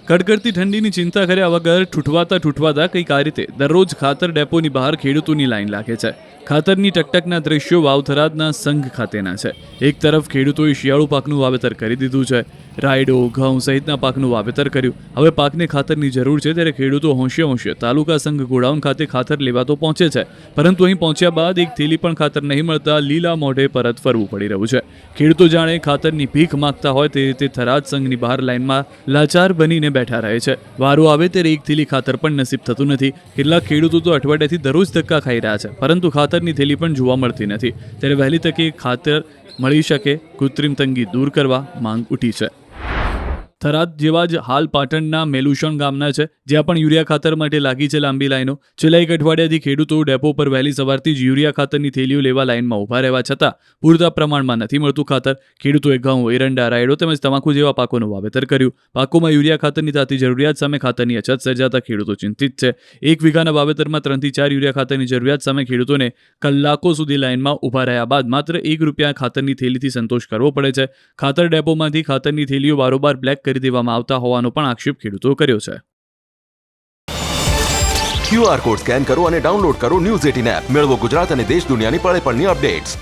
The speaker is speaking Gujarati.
કડકડતી ઠંડીની ચિંતા કર્યા વગર ઠૂઠવાતા કંઈક આ રીતે દરરોજ ખાતર ડેપોની બહાર ખેડૂતોની લાઈન લાગે છે. ખાતરની ટકટકના દ્રશ્યો વાવ-થરાદના સંઘ ખાતેના છે. એક તરફ ખેડૂતોએ શિયાળુ પાકનું વાવેતર કરી દીધું છે. રાયડો, ઘઉં સહિતના પાકનું વાવેતર કર્યું. હવે પાકને ખાતરની જરૂર છે ત્યારે ખેડૂતો હોંશે તાલુકા સંઘ ગોડાઉન ખાતે ખાતર લેવા તો પહોંચે છે, પરંતુ અહીં પહોંચ્યા બાદ એક થેલી પણ ખાતર નહીં મળતા લીલા મોઢે પરત ફરવું પડી રહ્યું છે. ખેડૂતો જાણે ખાતરની ભીખ માંગતા હોય તે રીતે થરાદ સંઘની બહાર લાઈનમાં લાચાર બનીને બેઠા રહે છે. વારો આવે ત્યારે એક થેલી ખાતર પણ નસીબ થતું નથી. કેટલાક ખેડૂતો તો અઠવાડિયાથી દરરોજ ધક્કા ખાઈ રહ્યા છે, પરંતુ ખાતરની થેલી પણ જોવા મળતી નથી. ત્યારે વહેલી તકે ખાતર મળી શકે, કૃત્રિમ તંગી દૂર કરવા માંગ ઉઠી છે. થરાદ જેવા જ હાલ પાટણના મેલુશણ ગામના છે, જ્યાં પણ યુરિયા ખાતર માટે લાગી છે લાંબી લાઈનો. છેલ્લા એક અઠવાડિયાથી ખેડૂતો ડેપો પર વહેલી સવારથી જ યુરિયા ખાતરની થેલીઓ લેવા લાઈનમાં ઊભા રહેવા છતાં પૂરતા પ્રમાણમાં નથી મળતું ખાતર. ખેડૂતોએ ઘઉં, એરંડા, રાયડો તેમજ તમાકુ જેવા પાકોનું વાવેતર કર્યું. પાકોમાં યુરિયા ખાતરની તાતી જરૂરિયાત સામે ખાતરની અછત સર્જાતા ખેડૂતો ચિંતિત છે. 1 વીઘાના વાવેતરમાં 3 થી 4 યુરિયા ખાતરની જરૂરિયાત સામે ખેડૂતોને કલાકો સુધી લાઈનમાં ઊભા રહ્યા બાદ માત્ર ₹1 ખાતરની થેલીથી સંતોષ કરવો પડે છે. ખાતર ડેપોમાંથી ખાતરની થેલીઓ બારોબાર બ્લેક કરી દેવામાં આવતા હોવાનો પણ આક્ષેપ ખેડૂતો કર્યો છે. QR કોડ સ્કેન કરો અને ડાઉનલોડ કરો ન્યૂઝ 18 એપ. મેળવો ગુજરાત અને દેશ દુનિયાની પળે પળની અપડેટ્સ.